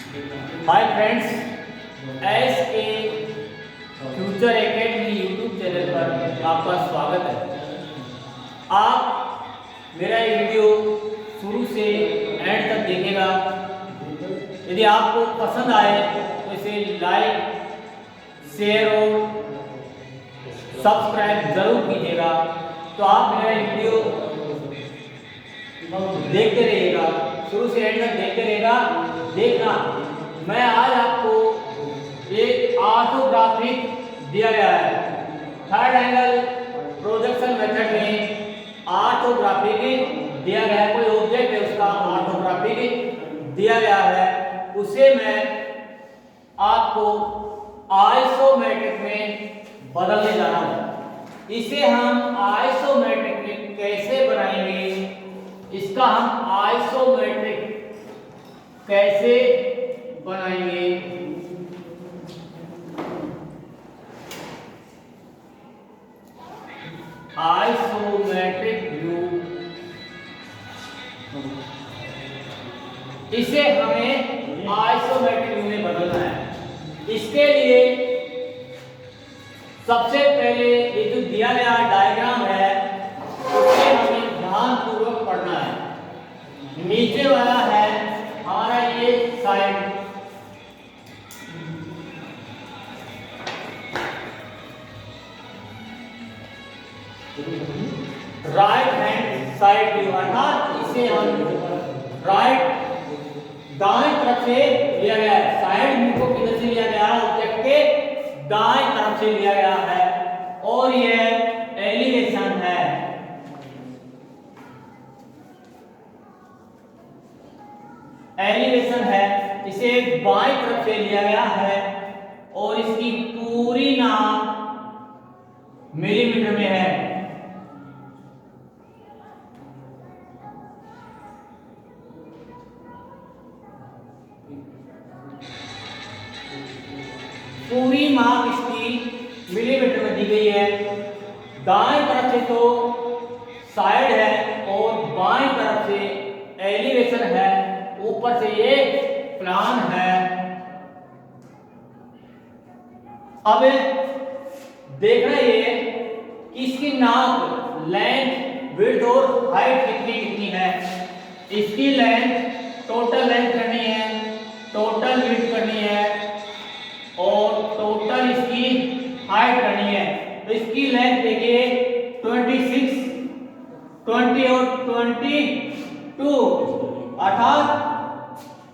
Hi friends, S के future academy YouTube channel पर आपका स्वागत है। आप मेरा ये वीडियो शुरू से एंड तक देखिएगा। यदि आपको पसंद आए तो इसे लाइक, शेयर और सब्सक्राइब जरूर कीजिएगा। तो आप मेरा ये वीडियो देखते रहिएगा, शुरू से एंड तक देखते रहिएगा। देखना, मैं आज आपको एक ऑर्थोग्राफिक दिया गया है। थर्ड एंगल प्रोजेक्शन मेथड में ऑर्थोग्राफिक दिया गया है। कोई ऑब्जेक्ट है, उसका ऑर्थोग्राफिक दिया गया है, उसे मैं आपको आइसोमेट्रिक में बदलने जा रहा हूं। इसे हम आइसोमेट्रिक में कैसे बनाएंगे, इसका हम आइसोमेट्रिक कैसे बनाएंगे, आइसोमेट्रिक व्यू, इसे हमें आइसोमेट्रिक व्यू में बदलना है। इसके लिए सबसे पहले ये जो दिया गया डायग्राम है उसे हमें ध्यानपूर्वक पढ़ना है। नीचे वाला है हमारा ये side, right hand side view, अर्थात इसे हम राइट दाएं तरफ से लिया गया है। साइड व्यू को किधर से लिया गया है? ऑब्जेक्ट के दाएं तरफ से लिया गया है और यह एलिवेशन है। एलिवेशन है, इसे बाएं तरफ से लिया गया है और इसकी पूरी नाप मिलीमीटर में है। पूरी माप इसकी मिलीमीटर में दी गई है। दाएं तरफ से तो साइड है और बाएं तरफ से एलिवेशन है, ऊपर से ये प्लान है। अब देखना ये कि इसकी नाप, लेंथ, विड्थ और हाइट कितनी कितनी है। इसकी लेंथ, टोटल लेंथ करनी है, टोटल विड्थ करनी है और टोटल इसकी हाइट करनी है। तो इसकी लेंथ देखिए 26, 20 और 22, अर्थात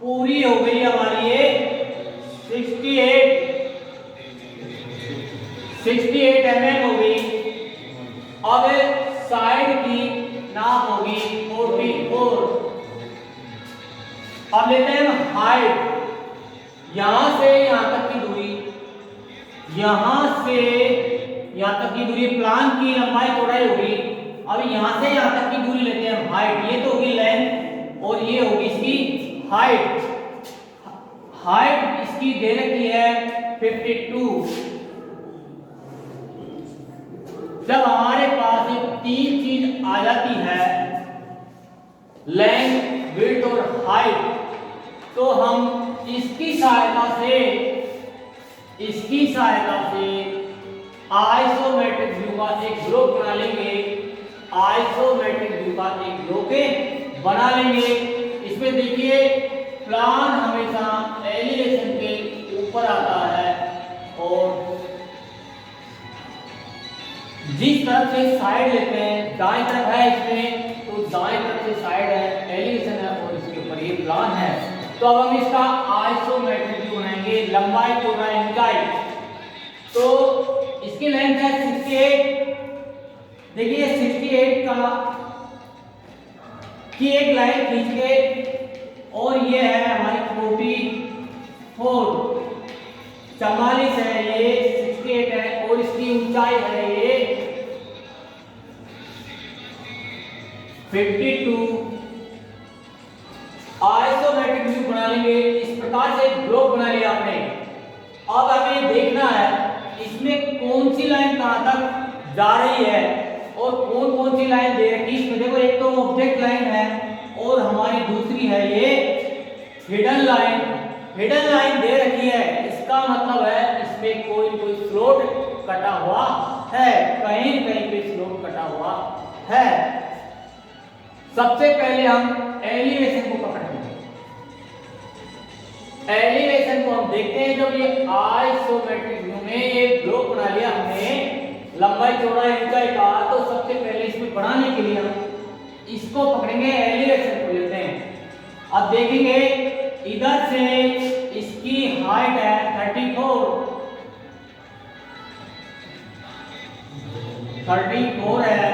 पूरी हो गई हमारी ये 68 mm हो गई। अब साइड की नाप होगी 44। अब लेते हैं हाइट, यहां से यहां तक की दूरी, यहां से यहां तक की दूरी प्लान की लंबाई चौड़ाई होगी। अब यहां से यहां तक की दूरी लेते हैं हाइट, ये तो होगी लेंथ और ये होगी इसकी हाइट। हाइट इसकी दे रखी है 52। जब हमारे पास ये तीन चीज आ जाती है, लेंथ, विड्थ और हाइट, तो हम इसकी सहायता से आइसोमेट्रिक व्यू का एक ग्रुप बना लेंगे। आइसोमेट्रिक व्यू का एक ग्रुप बना लेंगे। इसमें देखिए प्लान हमेशा एलिवेशन के ऊपर आता है और जिस तरफ से साइड लेते हैं, दाएं तरफ है इसमें, तो दाएं तरफ से साइड है, एलिवेशन है और इसके ऊपर ये प्लान है। तो अब हम इसका आइसोमेट्रिक व्यू बनाएंगे। लंबाई, चौड़ाई, ऊंचाई, तो इसकी लेंथ है 68। देखिए 68 का की एक लाइन खींच के, और ये है हमारी 44, 44 है, ये 68 है और इसकी ऊंचाई है ये 52। आइसोमेट्रिक व्यू बना लेंगे। इस प्रकार से ग्रुप बना लिया आपने। अब हमें देखना है इसमें कौन सी लाइन कहां तक जा रही है और कौन कौन सी लाइन दे रखी है। इसमें देखो, एक तो ऑब्जेक्ट लाइन है और हमारी दूसरी है ये हिडन लाइन। हिडन लाइन दे रखी है, इसका मतलब है इसमें कोई स्लोट कटा हुआ है, कहीं कहीं पे स्लोट कटा हुआ है। सबसे पहले हम एलिवेशन को पकड़ेंगे। एलिवेशन को हम देखते हैं, जब ये आइसोमेट्रिक व्यू में ये ब्लॉक बना लिया हमने लंबाई चौड़ाई ऊंचाई का, तो सबसे पहले इसमें बढ़ाने के लिए हम इसको पकड़ेंगे, एलिवेशन को लेते हैं। अब देखेंगे इधर से इसकी हाइट है 34 है,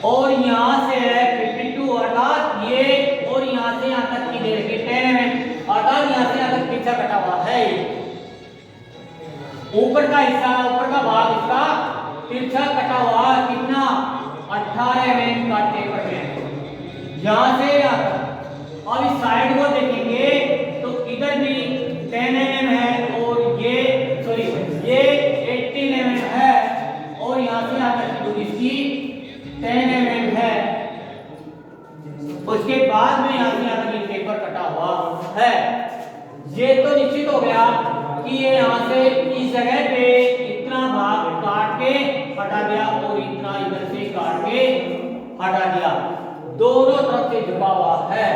और यहां से है 52, अर्थात ये और यहां से यहां तक की देर के 10 mm, अर्थात यहां से यहां तक तिरछा कटा हुआ है। ऊपर का हिस्सा, ऊपर का भाग इसका तिरछा कटा हुआ कितना 18 mm का टेपर है यहां से यहां तक। अब इस साइड को देखेंगे तो इधर भी 10 mm है, और ये 18 mm है, और यहां से यहां तक की दूरी इसकी 10 mm है। उसके बाद में यहां से यहां तक ये टेपर कटा हुआ है। ये तो निश्चित हो गया कि ये यहां से इस जगह पे इतना भाग काट के हटा दिया, और इतना इधर से काट के हटा दिया, दोनों तरफ से झुका हुआ है।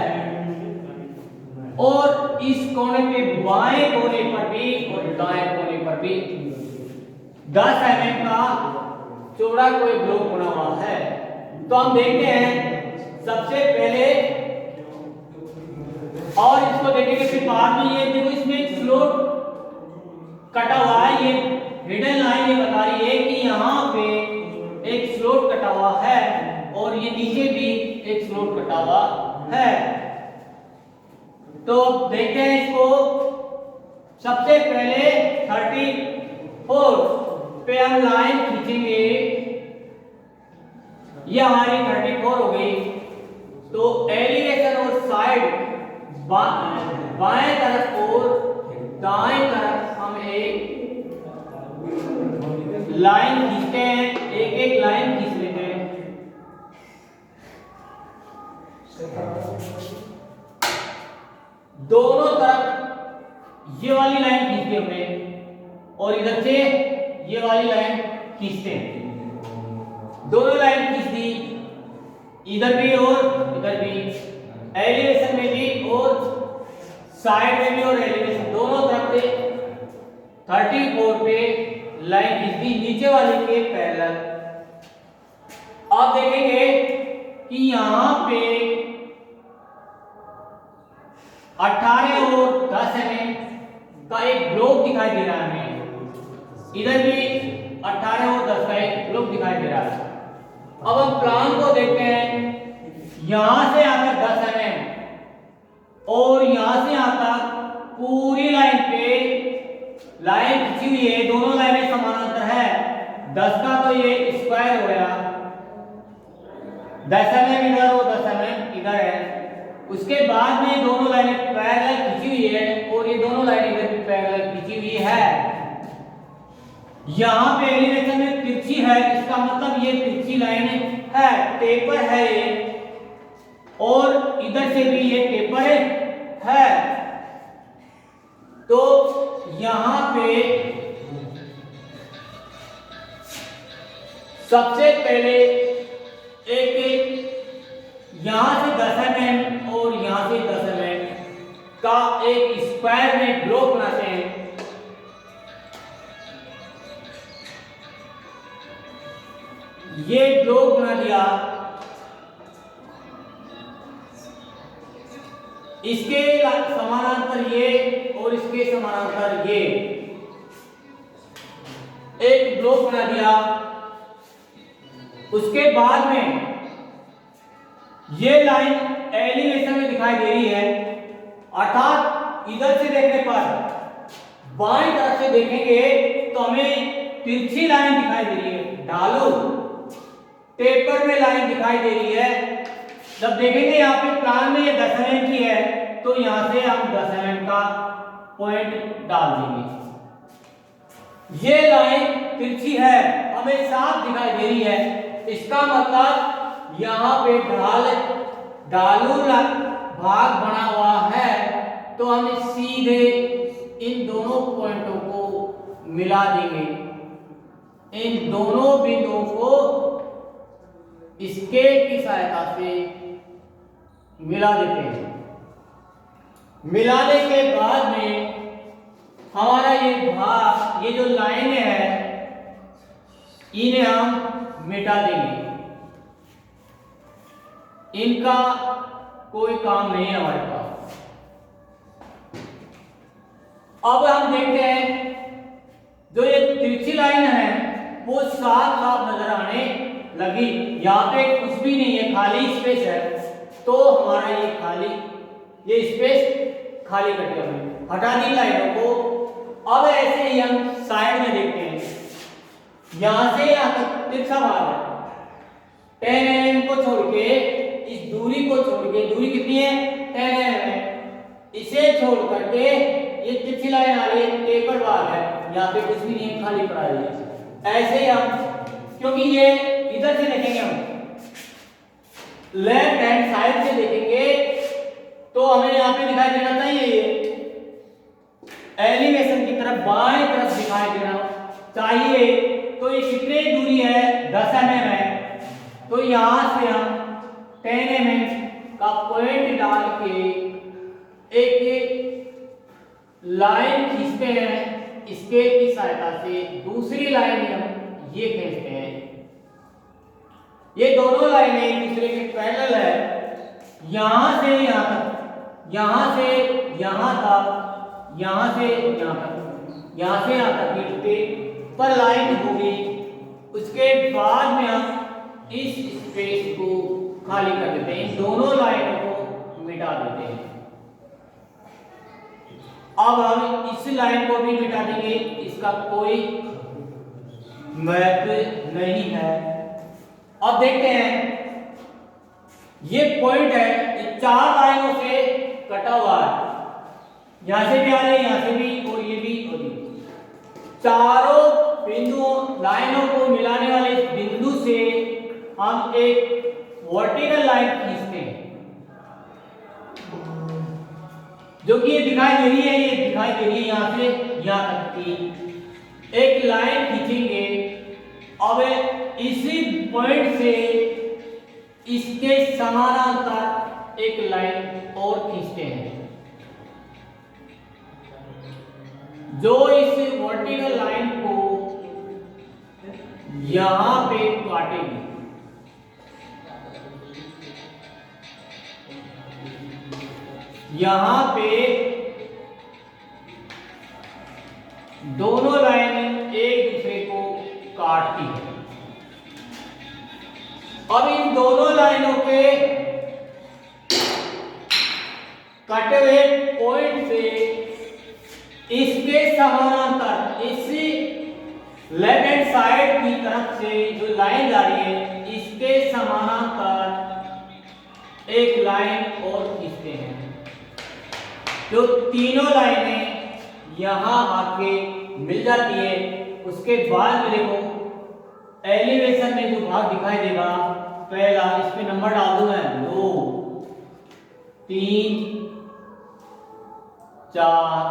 और इस कोने पे बाएं कोने पर भी और दाएं कोने पर भी 10 mm का चौड़ा कोई ब्लॉक बना हुआ है। तो हम देखते हैं सबसे पहले, और इसको देखेंगे फिर बाद में। ये देखो इसमें एक स्लोट कटा हुआ है, ये हिडन लाइन ये बता रही है कि यहाँ पे एक स्लोट कटा हुआ है, और ये नीचे भी एक स्लोट कटा हुआ है। तो देखते हैं इसको। सबसे पहले 34 पे हम लाइन खींचेंगे, ये हमारी 34 हो गई। तो एलिवेशन और साइड बाएं तरफ और दाएं तरफ हम एक लाइन खींचते हैं, एक एक लाइन खींच लेते हैं। दोनों तरफ ये वाली लाइन खींचते हमने, और इधर से ये वाली लाइन खींचते हैं। दोनों लाइन खींच दी, इधर भी और इधर भी, एलिवेशन में भी और साइड में भी, और एलिवेशन दोनों तरफ से 34 पे लाइन खींच दी नीचे वाली के पैरेलल। आप देखेंगे कि यहां पे 18 और 10 mm का एक ब्लॉक दिखाई दे रहा है हमें, इधर भी 18 और 10 का एक ब्लॉक दिखाई दे रहा है। अब हम प्लान को देखते हैं, यहां से आकर 10 mm और यहां से यहां तक पूरी लाइन पे लाइन खींची हुई है, दोनों लाइनें समानांतर है। 10 का तो ये स्क्वायर हो गया, 10 mm इधर और 10 mm इधर है। उसके बाद में दोनों लाइनें पैरेलल खींची हुई है, और ये दोनों लाइनें इधर भी पैरेलल खींची हुई है। यहां पे एलिवेशन में तिरछी है, इसका मतलब ये तिरछी लाइन है, टेपर है ये, और इधर से भी ये टेपर है। तो यहां पे सबसे पहले एक यहां से 10 mm और यहां से 10 mm का एक स्क्वायर में ब्लॉक बनाते हैं। ये ब्लॉक बना दिया, इसके समानांतर ये और इसके समानांतर ये एक ब्लॉक बना दिया। उसके बाद में ये लाइन एलिवेशन में दिखाई दे रही है, अर्थात इधर से देखने पर बाईं तरफ से देखेंगे तो हमें तिरछी लाइन दिखाई दे रही है, ढालू टेपर में लाइन दिखाई दे रही है। जब देखेंगे यहाँ पे प्लान में ये 10 mm की है, तो यहां से हम 10 mm का पॉइंट डाल देंगे। ये लाइन तिरछी है, हमें साफ दिखाई दे रही है, इसका मतलब यहां पे ढाल ढालू भाग बना हुआ है तो हम सीधे इन दोनों पॉइंटों को मिला देंगे, इन दोनों बिंदुओं को स्केल की सहायता से मिला देते हैं। मिलाने के बाद में हमारा ये भाग, ये जो लाइन है, इन्हें हम मिटा देंगे, इनका कोई काम नहीं है हमारे पास। अब हम देखते हैं जो ये तिरछी लाइन है वो साफ साफ नजर आने लगी। यहाँ पे कुछ भी नहीं है, खाली स्पेस है, तो हमारा ये खाली, ये स्पेस खाली कर दिया हमने, हटा दी लाइनों को। अब ऐसे ही हम साइड में देखते हैं, यहां से यहां तक तिरछा भाग है, 10 mm को छोड़ के, इस दूरी को छोड़ के, दूरी कितनी है 10 mm है, इसे छोड़ करके ये तिरछी लाइन आ रही है, टेपर भाग है, यहाँ पे कुछ भी नहीं है, खाली पड़ा है। ऐसे ही हम, क्योंकि ये इधर से देखेंगे, हम लेफ्ट हैंड साइड से देखेंगे तो हमें यहाँ पे दिखाई देना चाहिए, ये एलिवेशन की तरफ बाएं तरफ दिखाई देना चाहिए। तो ये कितनी दूरी है 10 mm है, तो यहां से हम 10 mm का पॉइंट डाल के एक लाइन खींचते हैं स्केल की सहायता से, दूसरी लाइन हम ये खींचते हैं। ये दोनों लाइनें एक दूसरे के पैरेलल है, यहां से यहां तक, यहां से यहां तक, यहां से यहां तक, यहां से यहां तक की पर लाइन होगी। उसके बाद में हम इस स्पेस को खाली कर देते हैं, दोनों लाइनों को मिटा देते हैं। अब हम इस लाइन को भी मिटा देंगे, इसका कोई महत्व नहीं है। अब देखते हैं, ये पॉइंट है, ये 4 लाइनों से कटा हुआ है, यहां से भी आ रही है, यहां से भी, और ये भी, और ये चारों बिंदुओं लाइनों को मिलाने वाले बिंदु से हम एक वर्टिकल लाइन खींचते हैं, जो कि ये दिखाई दे रही है, ये दिखाई दे रही है, यहां से यहां तक की एक लाइन खींचेंगे। अब इसी पॉइंट से इसके समानांतर एक लाइन और खींचते हैं, जो इस वर्टिकल लाइन को यहां पे काटेंगे। यहां पे दोनों लाइनें एक दूसरे को काटती है। अब इन दोनों लाइनों के कटे हुए पॉइंट से इसके समानांतर, इसी लेफ्ट हैंड साइड की तरफ से जो लाइन जा रही है, इसके समानांतर एक लाइन और खींचते हैं, जो तीनों लाइनें यहां आके मिल जाती है। उसके बाद में देखो एलिवेशन में जो भाग दिखाई देगा, पहला, इस पे नंबर डाल दूं मैं, 2 3 4,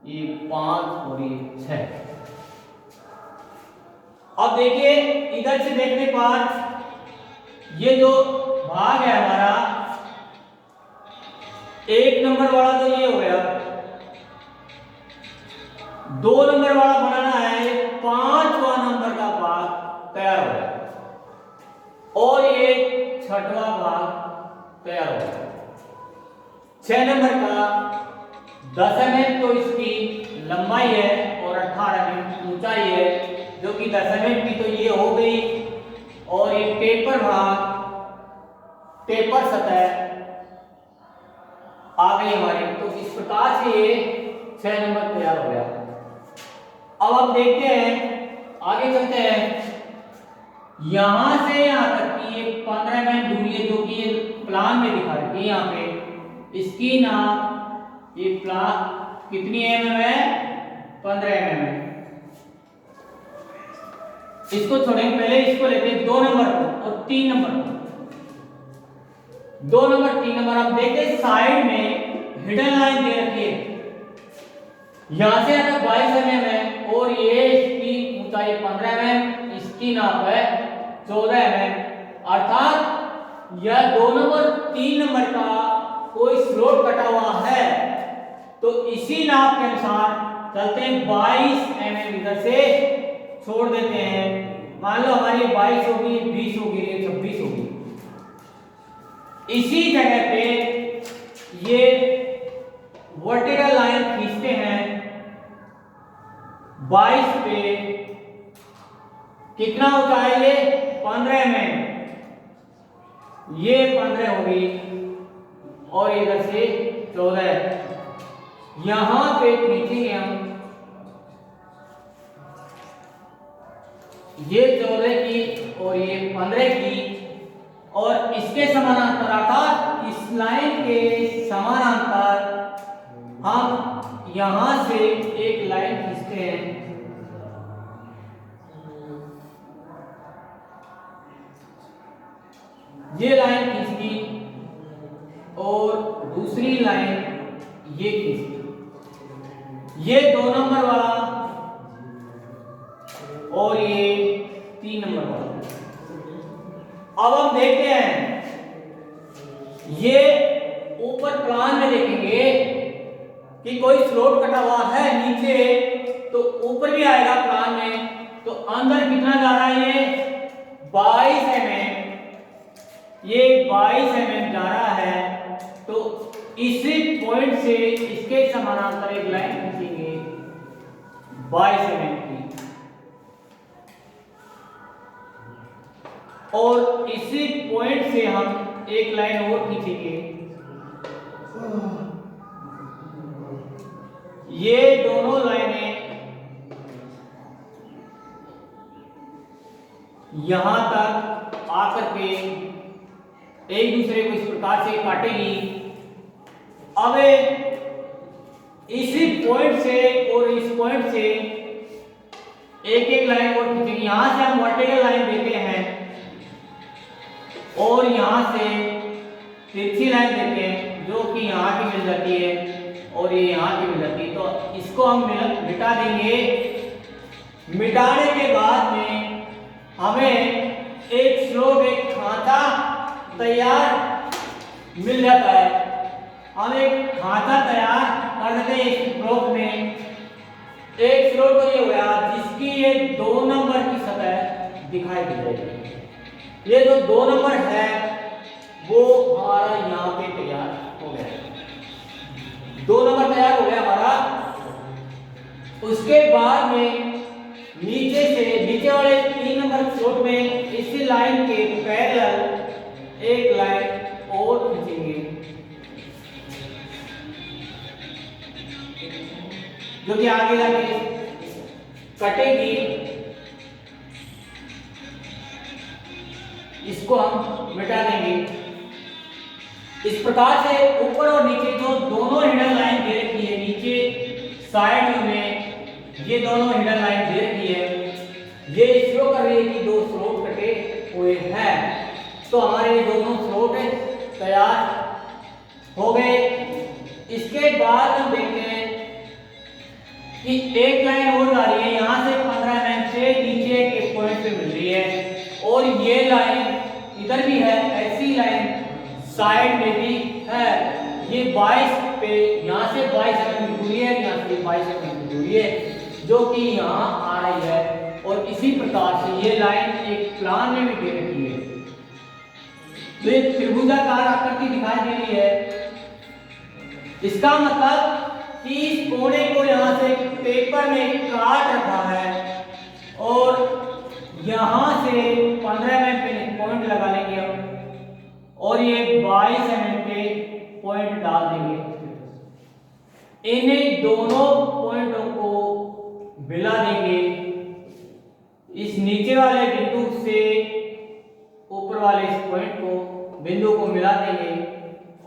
ये 5 और ये 6। अब देखिए इधर से देखने पर ये जो भाग है हमारा, 1 नंबर वाला तो ये हो गया, 2 नंबर वाला बनाना है, 5वां नंबर का भाग तैयार हो गया, और ये 6वां भाग तैयार हो गया। 6 नंबर का 10 mm तो इसकी लंबाई है और 18 mm ऊंचाई है, जो कि 10 mm की तो ये हो गई, और ये टेपर भाग, टेपर सतह आ गई हमारी। तो इस प्रकार से ये 6 नंबर तैयार हो गया। अब आप देखते हैं, आगे चलते हैं, यहां से यहां तक की ये 15 mm दूरी है, जो कि ये प्लान में दिखा रही है। यहाँ पे इसकी नाप, ये प्लान कितनी mm है, 15 mm है। इसको छोड़ेंगे, पहले इसको लेते हैं 2 नंबर को और 3 नंबर को। 2 नंबर 3 नंबर आप देखते साइड में हिडन लाइन दे रखी है, यहां से आता 22 mm है और ये इसकी ऊंचाई 15 mm, इसकी नाप है 14 mm, अर्थात यह 2 नंबर 3 नंबर का कोई स्लॉट कटा हुआ है, तो इसी नाप के अनुसार चलते हैं 22 mm इधर से छोड़ देते हैं। मान लो हमारी 22 होगी, 20 होगी, 26 होगी। इसी जगह पे ये वर्टिकल लाइन खींचते हैं 22 पे, कितना ऊंचाई है 15 mm, ये 15 होगी और इधर से 14, यहां पे खींचेंगे हम ये 14 की और ये 15 की, और इसके समानांतर अर्थात इस लाइन के समानांतर हम यहां से एक लाइन खींचते हैं, ये लाइन खींचती और दूसरी लाइन ये खींचती, ये 2 नंबर वाला और ये 3 नंबर वाला। अब हम देखते हैं, ये ऊपर प्लान में देखेंगे कि कोई स्लॉट कटा हुआ है नीचे, तो ऊपर भी आएगा प्लान में, तो अंदर कितना जा रहा है ये 22 mm, ये 22 mm जा रहा है, तो इसी पॉइंट से इसके समानांतर एक लाइन खींचेंगे 22 mm की, और इसी पॉइंट से हम एक लाइन और खींचेंगे, ये दोनों लाइनें यहां तक आकर के एक दूसरे को इस प्रकार से काटेगी। अब इसी पॉइंट से और इस पॉइंट से एक एक लाइन और खींचेंगे, यहां से हम वर्टिकल लाइन देते हैं और यहां से तिरछी लाइन देते हैं जो कि यहां की मिल जाती है और ये यहां की मिल जाती है, तो इसको हम मिटा देंगे। मिटाने के बाद में हमें एक स्लोप, एक खांचा तैयार मिल जाता है। हम एक खांचा तैयार कर देते हैं इस ब्लॉक में। एक स्लोप तो ये हुआ जिसकी ये 2 नंबर की सतह दिखाई दे रही है। ये जो 2 नंबर है वो हमारा यहाँ पे तैयार हो गया, 2 नंबर तैयार हो गया हमारा। उसके बाद में नीचे वाले 3 नंबर स्लॉट में इसी लाइन के पैरेलल एक लाइन और खींचेंगे जो कि आगे जाके कटेगी। इसको हम मिटा देंगे। इस प्रकार से ऊपर और नीचे जो दोनों हिडन लाइन दे रखी है, नीचे साइड में ये दोनों हिडन लाइन दे रखी है, ये शो कर रही है कि 2 स्लॉट कटे हुए हैं। तो हमारे दोनों स्लॉट तैयार हो गए। इसके बाद हम देखते हैं कि एक लाइन और आ रही है, यहाँ से 15 mm से नीचे के पॉइंट पे मिल रही है और ये लाइन इधर भी है, ऐसी लाइन साइड में भी है। ये 22 पे, यहाँ से 22 mm की दूरी है, यहाँ से 22 mm की दूरी है जो कि यहाँ आ रही है। और इसी प्रकार से ये लाइन एक प्लान में भी दे रखी है, तो ये त्रिभुजाकार आकृति दिखाई दे रही है। इसका मतलब कि इस कोने को यहाँ से पेपर में काट रखा है और यहाँ से 15 mm पे पॉइंट लगा लेंगे हम और ये 22 mm पे पॉइंट डाल देंगे। इन्हें दोनों पॉइंटों को मिला देंगे। इस नीचे वाले बिंदु से ऊपर वाले इस पॉइंट को, बिंदु को मिला देंगे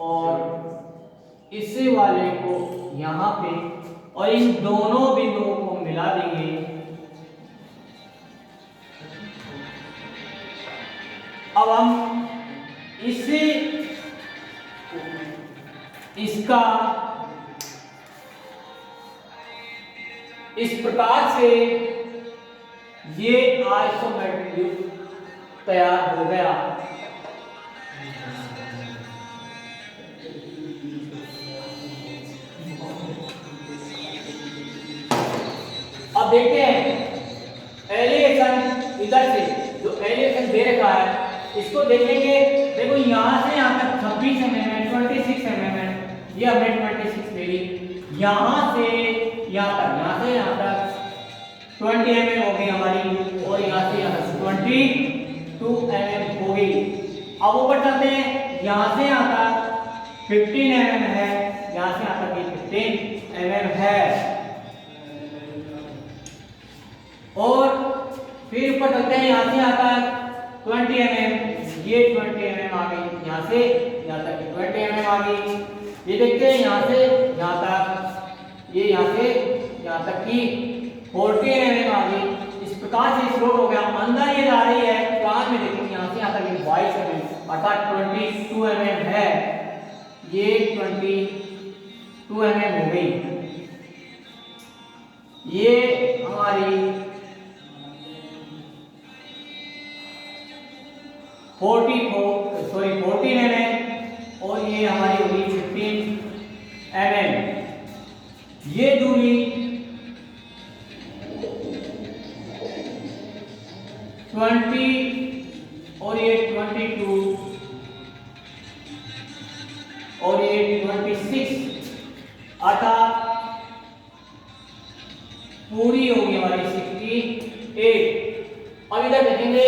और इस वाले को यहाँ पे, और इन दोनों बिंदुओं को मिला देंगे। अब हम इस इसका इस प्रकार से ये आइसोमेट्रिक व्यू तैयार हो गया। अब देखते हैं एलिवेशन इधर से जो एलिवेशन दे रखा है इसको देखेंगे। देखो यहां से यहां तक 26 mm है, 26 mm है, ये हमने 26 ले ली। यहां से यहां तक 20 mm हो गई हमारी और यहां से यहां 22 mm हो गई। अब ऊपर चलते हैं, यहां से यहां तक 15 mm है, यहां से यहां तक 15 mm है और फिर ऊपर चलते हैं, यहां से यहां तक 20 mm, ये 20 mm आ गई, यहां से यहां तक 20 mm आ गई। ये देखते हैं यहां से यहां तक, ये यहां से यहां तक की 40 mm आ गई। इस प्रकार से स्लोट हो गया। अंदर ये जा रही है प्लान में, देखो यहां से यहां तक 22 mm अर्थात 22 mm है, ये 22 mm हो गई। ये हमारी 14 mm और ये हमारी होगी 15 mm। ये दूरी 20 और ये 22 और ये 26 अर्थात पूरी होगी हमारी 68। अब इधर देखेंगे,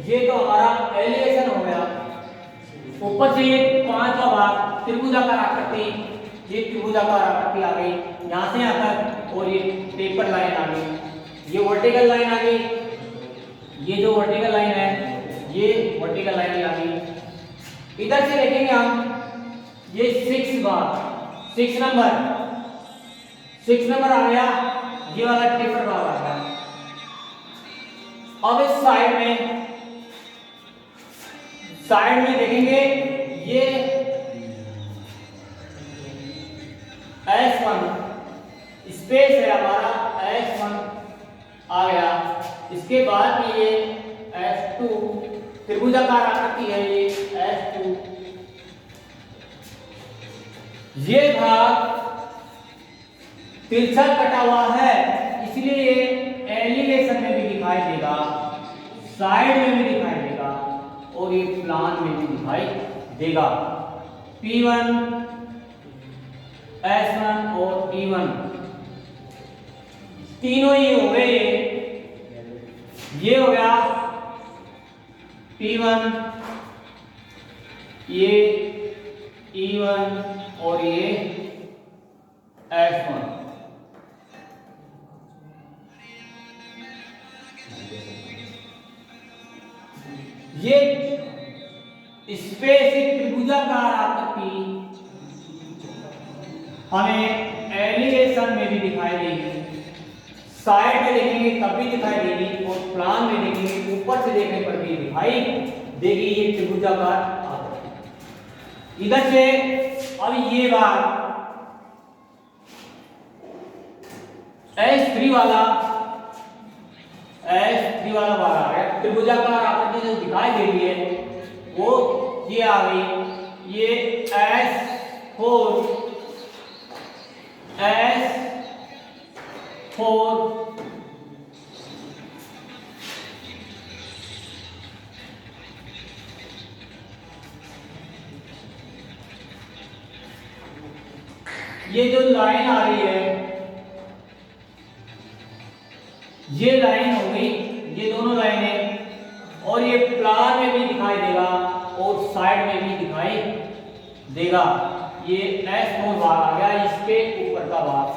ये तो हमारा एलिवेशन हो गया। ऊपर से ये पांचवा भाग त्रिभुजाकार आकृति, ये त्रिभुजाकार आकृति आ गई यहां से यहां तक और ये टेपर लाइन आ गई, ये वर्टिकल लाइन आ गई, ये जो वर्टिकल लाइन है ये वर्टिकल लाइन आ गई। इधर से देखेंगे हम, ये 6 भाग 6 नंबर आ गया, ये वाला टेपर भाग आ गया। अब इस साइड में देखेंगे, ये S1 स्पेस है हमारा, S1 आ गया। इसके बाद में ये S2 त्रिभुजाकार आकृति है, ये S2। ये भाग तिरछा कटा हुआ है, इसलिए ये एलिवेशन में भी दिखाई देगा, साइड में भी दिखाई देगा और ये प्लान में भी दिखाई देगा। P1 S1 और P1 तीनों ही हो गए। ये हो गया P1, ये E1 और ये S1। ये स्पेसिक त्रिभुजाकार आकृति हमें एलिवेशन में भी दिखाई देगी, साइड में देखेंगे तब भी दिखाई देगी और प्लान में देखेंगे ऊपर से देखने पर भी दिखाई देगी ये त्रिभुजाकार आकृति। इधर से अब ये बार S3 वाला बार आ गया। त्रिभुजाकार आकृति जो दिखाई दे रही है वो ये आ गई, ये S4 ये जो लाइन आ रही है ये लाइन हो गई, ये दोनों लाइनें, और ये प्लान में भी दिखाई देगा और साइड में भी दिखाई देगा। ये S4 भाग आ गया, इसके ऊपर का भाग।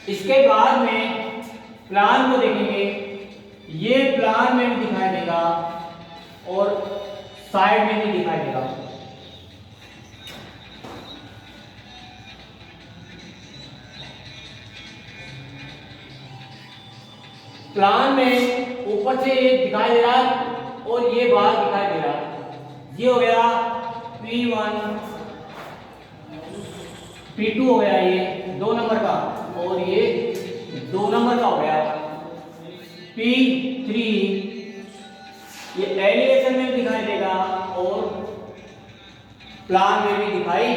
इसके बाद में प्लान को देखेंगे, ये प्लान में भी दिखाई देगा और साइड में भी दिखाई देगा। प्लान में ऊपर से ये दिखाई दे रहा है और ये भाग दिखाई दे रहा है। ये हो गया P1 P2 हो गया ये 2 नंबर का, और ये 2 नंबर का हो गया। P3 ये एलिवेशन में दिखाई देगा और प्लान में भी दिखाई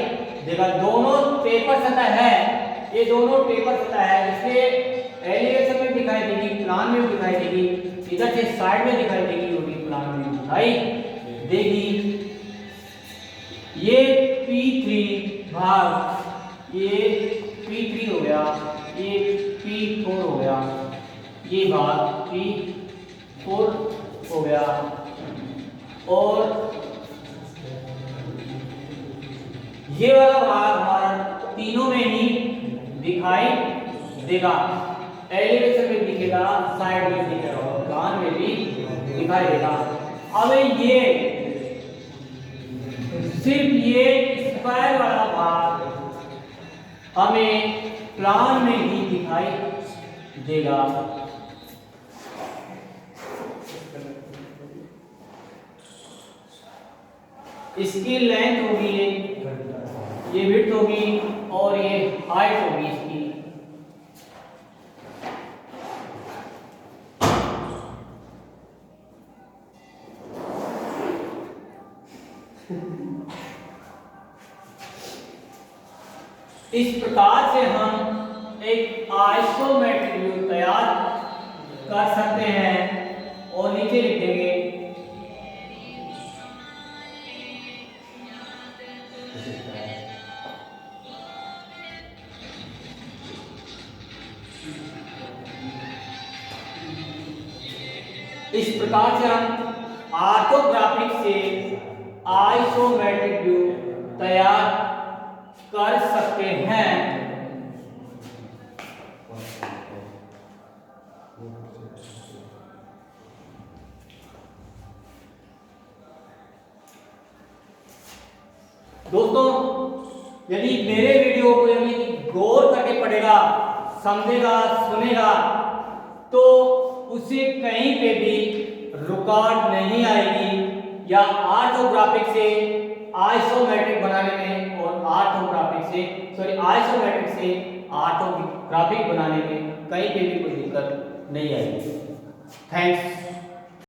देगा। दोनों टेपर सतह है, ये दोनों टेपर सतह है, इसलिए एलिवेशन में दिखाई देगी, प्लान में भी दिखाई देगी, इधर से साइड में दिखाई देगी और प्लान में भी दिखाई देगी। ये P3 भाग ये P3 हो गया, ये P4 हो गया, ये भाग P4 हो गया, और ये वाला भाग हमारा तीनों में ही दिखाई देगा। एलिवेशन में दिखेगा, साइड में दिखेगा और प्लान में भी दिखाई देगा। अब ये सिर्फ ये स्क्वायर वाला भाग हमें प्लान में ही दिखाई देगा। इसकी लेंथ होगी, ये विड्थ होगी और ये हाइट होगी इसकी। इस प्रकार से हम एक आइसोमेट्रिक व्यू तैयार कर सकते हैं और नीचे लिख देंगे इस प्रकार से हम ऑर्थोग्राफिक से आइसोमेट्रिक व्यू तैयार कर सकते हैं। दोस्तों, यदि मेरे वीडियो को यदि गौर करके पढ़ेगा, समझेगा, सुनेगा, तो उसे कहीं पे भी रुकावट नहीं आएगी, या ऑर्थोग्राफिक से आइसोमेट्रिक बनाने में और आइसोमेट्रिक से ऑर्थोग्राफिक बनाने में कहीं पे भी कोई दिक्कत नहीं आएगी। थैंक्स।